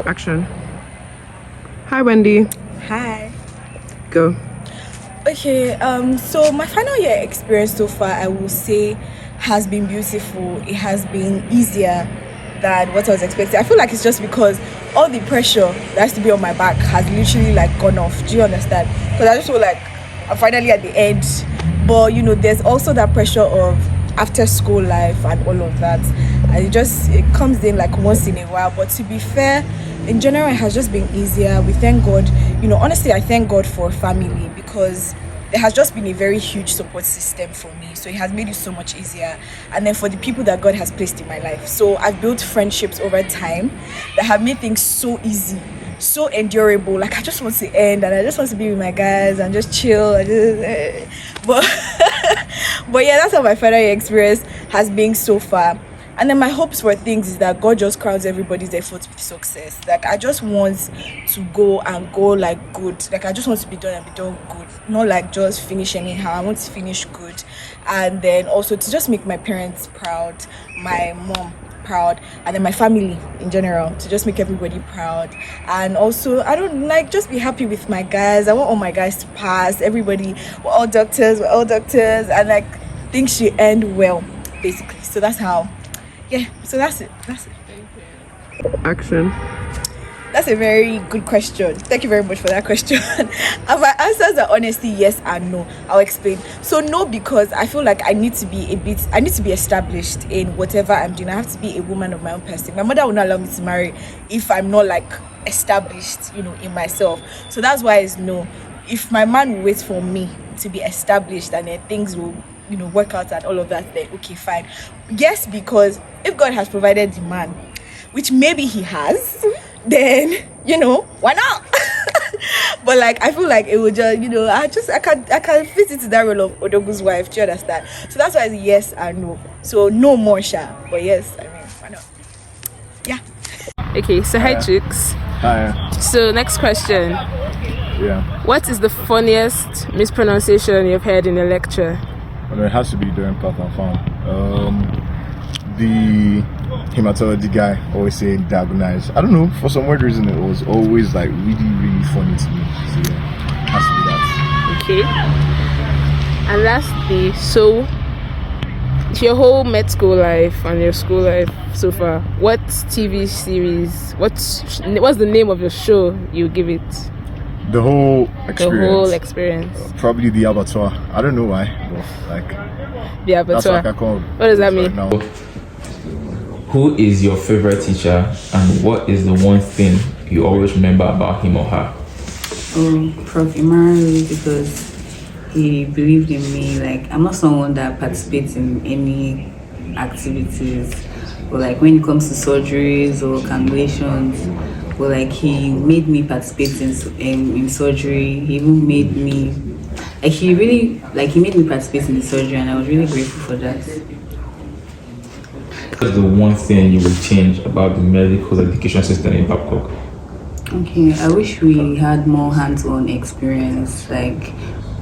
Action. Hi, Wendy. Hi. Go. Okay, so my final year experience so far, I will say, has been beautiful. It has been easier than what I was expecting. I feel like it's just because all the pressure that has to be on my back has literally like gone off. Do you understand? Because I just feel like I'm finally at the end. But you know, there's also that pressure of after school life and all of that. And it comes in like once in a while. But to be fair, in general, it has just been easier. We thank God. You know, honestly, I thank God for family because there has just been a very huge support system for me. So it has made it so much easier. And then for the people that God has placed in my life. So I've built friendships over time that have made things so easy, so endurable. Like I just want to end and I just want to be with my guys and just chill. But but yeah, that's how my final year experience has been so far. And then my hopes for things is that God just crowns everybody's efforts with success. Like I just want to go like good. Like I just want to be done and be done good. Not like just finish anyhow. I want to finish good. And then also to just make my parents proud, my mom proud, and then my family in general, to just make everybody proud. And also I don't like just be happy with my guys. I want all my guys to pass. Everybody, we're all doctors, and like things should end well, basically. So that's how. Yeah, so that's it. Action. That's a very good question. Thank you very much for that question. And my answers are honestly yes and no. I'll explain. So no, because I feel like I need to be established in whatever I'm doing. I have to be a woman of my own person. My mother will not allow me to marry if I'm not like established, you know, in myself. So that's why it's no. If my man will wait for me to be established and then things will, you know, work out and all of that, then okay, fine. Yes, because if God has provided the man, which maybe he has, then, you know, why not? But like I feel like it would just, you know, I can fit into that role of Odogu's wife. Do you understand? So that's why it's yes and no. So no more Sha, but yes, I mean, why not? Yeah. Okay, so hi chicks. Hi. So next question. Yeah. What is the funniest mispronunciation you've heard in a lecture? Well, it has to be during Path and Farm. The hematology guy always saying diagonalize. I don't know, for some weird reason it was always like really, really funny to me. So yeah, it has to be that. Okay. And lastly, so your whole med school life and your school life so far, what TV series, what's the name of your show you give it? The whole experience. Probably The Abattoir. I don't know why, but like The Abattoir. What does that mean? Right now. Who is your favorite teacher and what is the one thing you always remember about him or her? Prof. Imari, because he believed in me. Like I'm not someone that participates in any activities, but like when it comes to surgeries or cannulations, but like he made me participate in surgery. He even made me he made me participate in the surgery, and I was really grateful for that. What is the one thing you would change about the medical education system in Babcock? Okay, I wish we had more hands-on experience, like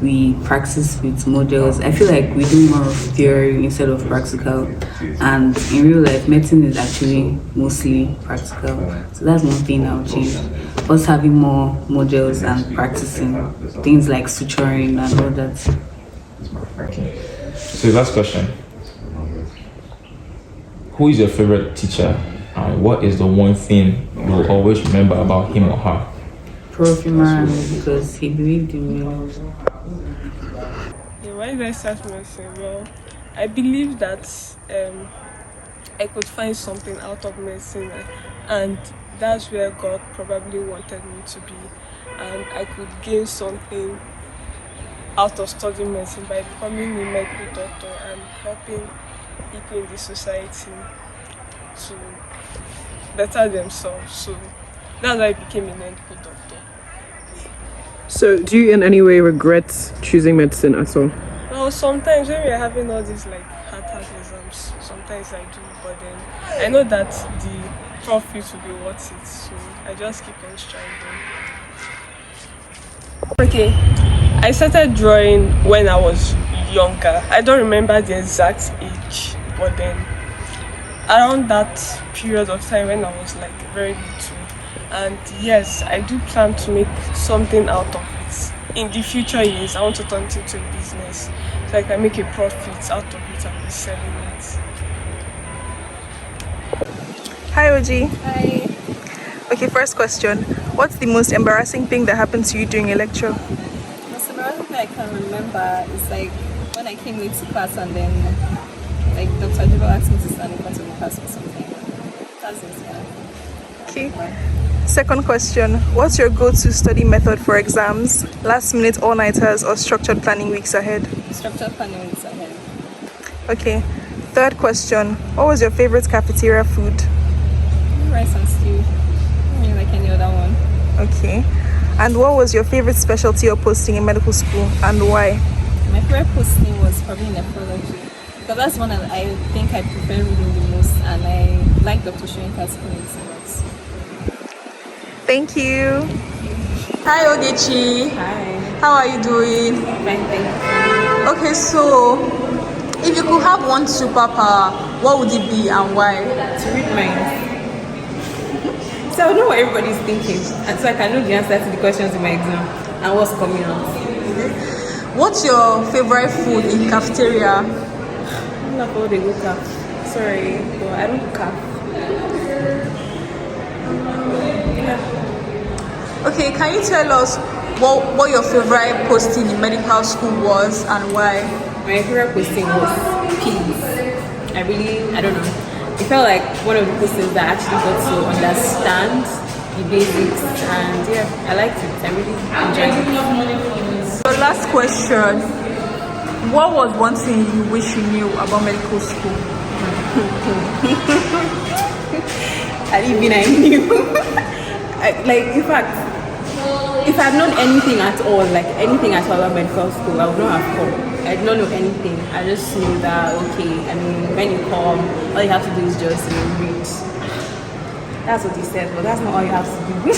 we practice with models. I feel like we do more of theory instead of practical, and in real life medicine is actually mostly practical. So that's one thing I'll change. Us having more models and practicing things like suturing and all that. Okay. So last question. Who is your favorite teacher and what is the one thing you will always remember about him or her? Prof. Imran, because he believed in me. Why did I start medicine? Well, I believe that I could find something out of medicine, and that's where God probably wanted me to be, and I could gain something out of studying medicine by becoming a medical doctor and helping people in the society to better themselves. So that's why I became a medical doctor. So do you in any way regret choosing medicine at all? Well, sometimes when we're having all these like hard exams, sometimes I do, but then I know that the profit will be worth it, so I just keep on striving. Okay, I started drawing when I was younger. I don't remember the exact age, but then around that period of time when I was like very little, And yes, I do plan to make something out of it. In the future years, I want to turn it into a business so I can make a profit out of it and be selling it. Hi, OG. Hi. Okay, first question. What's the most embarrassing thing that happened to you during a lecture? Most embarrassing thing I can remember is like when I came late to class and then like Dr. Jibo asked me to stand in front of the class or something. That's it, yeah. Okay. Second question. What's your go-to study method for exams? Last minute all-nighters or structured planning weeks ahead? Structured planning weeks ahead. Okay. Third question. What was your favorite cafeteria food? Rice and stew. I mean, like any other one. Okay. And what was your favorite specialty or posting in medical school and why? My favorite posting was probably nephrology because that's one that I think I prefer reading the most, and I like Dr. Shoyinka's clinics a lot. Thank you. Hi, Ogechi. Hi. How are you doing? Fine, thank you. Okay, so if you could have one superpower, what would it be and why? To read minds. So I know what everybody's thinking, and so I can know the answer to the questions in my exam and what's coming out. What's your favorite food in cafeteria? I'm not going to go calf. Sorry, but I don't do calf. Okay, can you tell us what your favorite posting in medical school was and why? My favorite posting was peas. I don't know. It felt like one of the postings that actually got to understand the basics, and yeah, I liked it. I really enjoyed it. So last question. What was one thing you wish you knew about medical school? I knew. In fact, if I had known anything at all, about medical school, I would not have come. I did not know anything. I just knew that, okay, I mean, when you come, all you have to do is just read. That's what he said, but that's not all you have to do.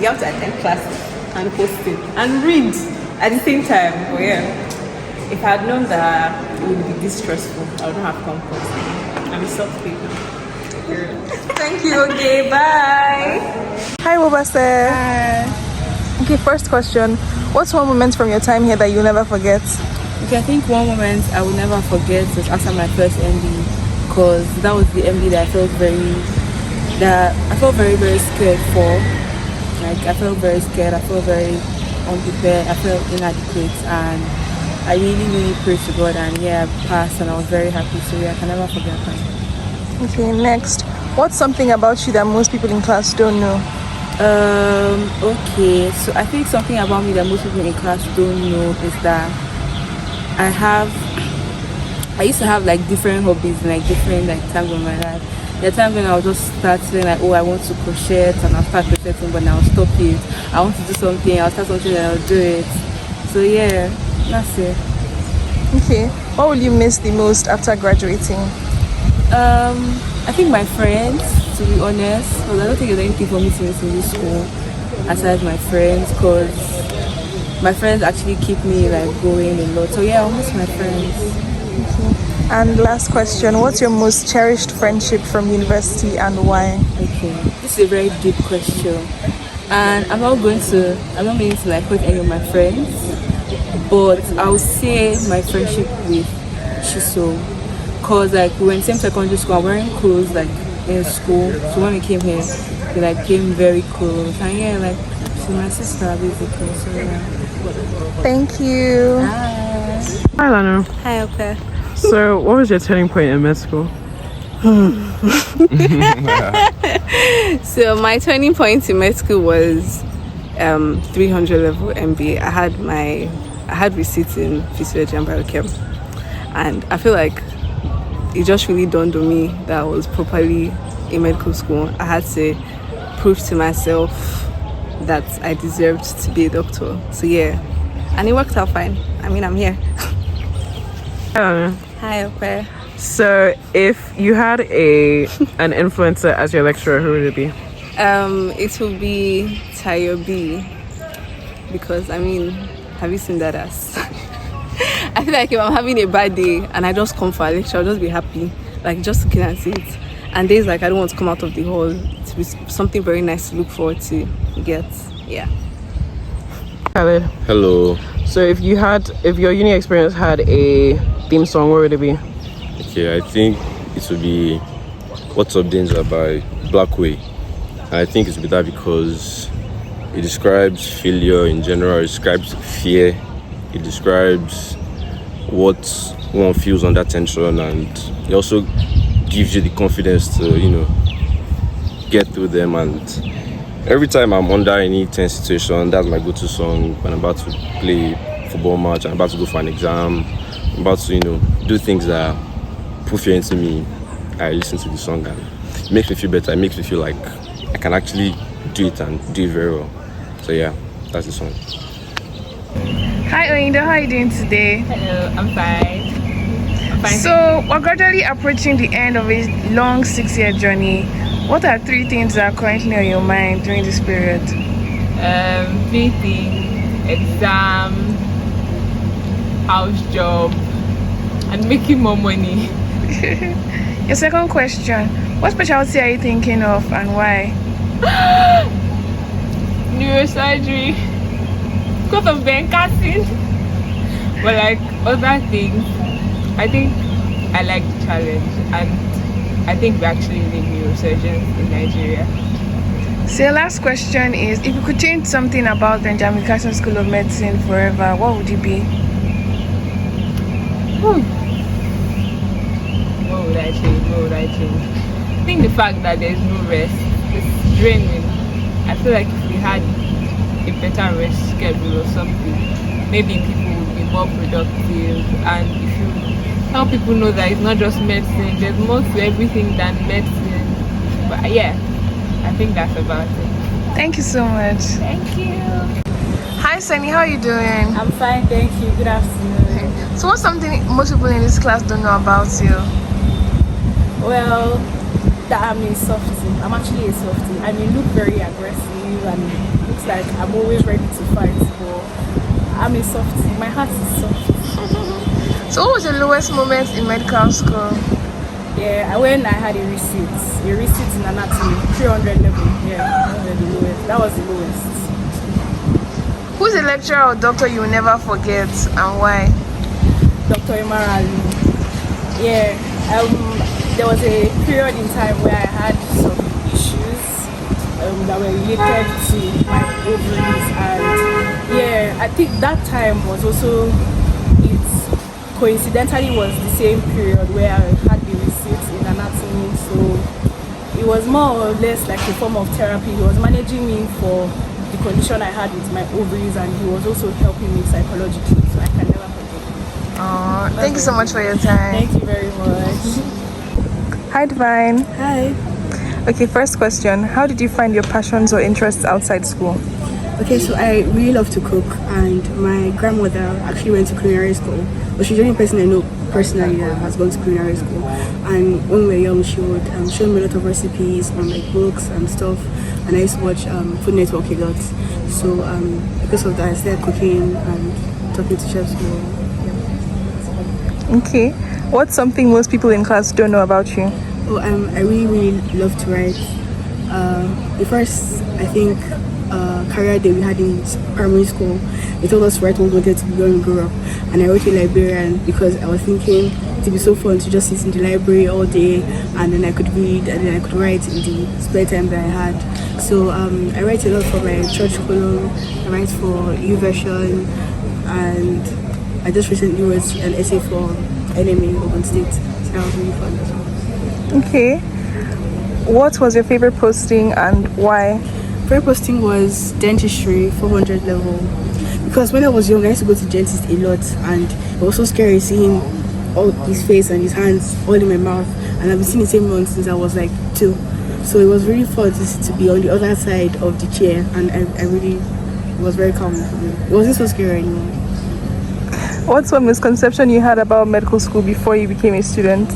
You have to attend classes and post it and read at the same time. But yeah, if I had known that it would be this stressful, I would not have come posting. I'm a self-paid now. Thank you, okay, bye. Hi, Wobase. Hi. Okay, first question. What's one moment from your time here that you'll never forget? Okay, I think one moment I will never forget was after my first MD, because that was the MD that I felt very, very scared for. Like, I felt very scared, I felt very unprepared, I felt inadequate, and I really prayed to God, and yeah, I passed, and I was very happy, so yeah, I can never forget that. Okay, next. What's something about you that most people in class don't know? Okay, so I think something about me that most people in class don't know is that I used to have like different hobbies, like different like times of my life. There are times when I'll just start saying like, oh, I want to crochet, and I'll start crocheting, but now I'll stop it. I want to do something, I'll start something and I'll do it. So yeah, that's it. Okay, what will you miss the most after graduating? I think my friends, to be honest, because I don't think there's anything for me to miss in this school aside my friends, because my friends actually keep me like going a lot. So yeah, I'll miss my friends. Okay. And last question, what's your most cherished friendship from university and why? Okay, this is a very deep question, and I'm not meaning to like hurt any of my friends, but I would say my friendship with Shiso, cause like we were in same secondary school, I'm wearing clothes like in school, so when we came here, we like came very close, and yeah, like she's my sister basically. So yeah. Thank you. Hi. Hi, Lana. Hi, okay. So, what was your turning point in med school? So my turning point in med school was 300 level MBA. I had receipts in physiology and biochem, and I feel like it just really dawned on me that I was properly in medical school. I had to prove to myself that I deserved to be a doctor. So yeah, and it worked out fine. I mean, I'm here. Hi, okay. So, if you had an influencer as your lecturer, who would it be? It will be Tayo B, because I mean, have you seen that ass? I feel like if I'm having a bad day and I just come for a lecture, I'll just be happy, like just looking at it. And days like I don't want to come out of the hall, to be something very nice to look forward to get. Yeah. Khaled. Hello. So if your uni experience had a theme song, what would it be? Okay, I think it would be What's Up Danger by Blackway. And I think it would be that because it describes failure in general, it describes fear, it describes what one feels under tension, and it also gives you the confidence to, get through them. And every time I'm under any tense situation, that's my go-to song. When I'm about to play football match, I'm about to go for an exam, I'm about to, do things that put fear into me, I listen to the song and it makes me feel better. It makes me feel like I can actually do it and do it very well. So yeah, that's the song. Hi Oindo, how are you doing today? Hello, I'm fine. So we're gradually approaching the end of a long 6-year journey. What are 3 things that are currently on your mind during this period? Breathing, exam, house job, and making more money. Your second question, what specialty are you thinking of and why? Neurosurgery, because of Ben Cassin. But like other things, I think I like the challenge, and I think we actually need neurosurgeons in Nigeria. So your last question is, if you could change something about Benjamin Carson School of Medicine forever, what would it be? What would I change? I think the fact that there's no rest is draining. I feel like if we had a better rest schedule or something, maybe people would be more productive. And if you tell people know that it's not just medicine, there's more to everything than medicine. But yeah, I think that's about it. Thank you so much. Thank you. Hi Sunny, how are you doing? I'm fine, thank you. Good afternoon. So what's something most people in this class don't know about you? Well, that I'm a softie. I'm actually a softie. I may look very aggressive and it looks like I'm always ready to fight, but I'm a softie. My heart is soft. So what was your lowest moment in medical school? Yeah, when I had a receipt in anatomy, 300 level. Yeah, that was the lowest. Who's a lecturer or doctor you will never forget and why? Dr. Imara Ali. Yeah, there was a period in time where I had some issues that were related to my ovaries, and yeah, I think that time was also, it coincidentally was the same period where I had the receipts in anatomy, so it was more or less like a form of therapy. He was managing me for the condition I had with my ovaries, and he was also helping me psychologically, so I can never forget him. Thank you so much for your time. Thank you very much. Hi Divine. Hi. Okay, first question. How did you find your passions or interests outside school? Okay, so I really love to cook, and my grandmother actually went to culinary school. But she's the only person I know personally that has gone to culinary school. And when we were young, she would show me a lot of recipes from like books and stuff. And I used to watch Food Network a lot. So because of that, I started cooking and talking to chefs more. Yeah. Okay. What's something most people in class don't know about you? Oh, I really love to write. The first, I think, career day we had in primary school, they told us to write what we wanted to be when we grew up. And I wrote a librarian because I was thinking it'd be so fun to just sit in the library all day, and then I could read, and then I could write in the spare time that I had. So I write a lot for my church column, I write for YouVersion, and I just recently wrote an essay for NMA Ogun State. So that was really fun as well. Okay. What was your favorite posting and why? Favorite posting was dentistry, 400 level. Because when I was young, I used to go to dentist a lot, and it was so scary seeing all his face and his hands all in my mouth. And I've been seeing the same one since I was like 2. So it was really fun to be on the other side of the chair, and I really, it was very calming for me. It wasn't so scary anymore. What's one misconception you had about medical school before you became a student?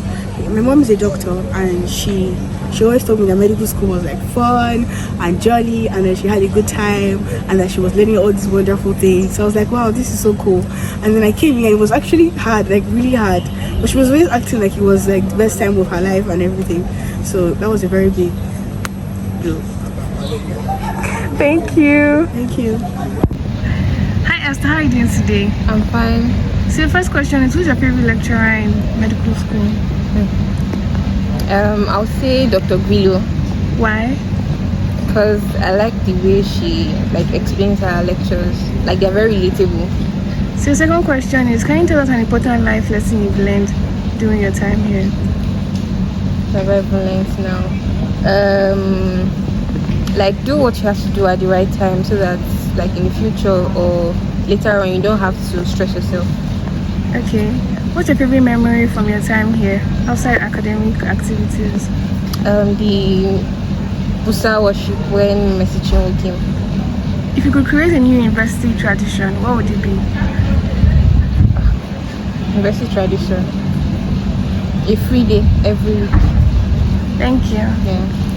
My mom is a doctor, and she always told me that medical school was like fun and jolly, and that she had a good time, and that she was learning all these wonderful things. So I was like, wow, this is so cool. And then I came here, it was actually hard, like really hard, but she was always acting like it was like the best time of her life and everything. So that was a very big do. Thank you. Thank you. Hi Esther, how are you doing today? I'm fine. So the first question is, who's your favorite lecturer in medical school? I'll say Dr. Grillo. Why? Because I like the way she explains her lectures. Like, they're very relatable. So the second question is, can you tell us an important life lesson you've learned during your time here? Survival length now. Do what you have to do at the right time so that in the future or later on you don't have to stress yourself. Okay. What's your favorite memory from your time here outside academic activities? The Busa worship when Mercy Chinwo came. If you could create a new university tradition, what would it be? University tradition. A free day every week. Thank you. Yeah.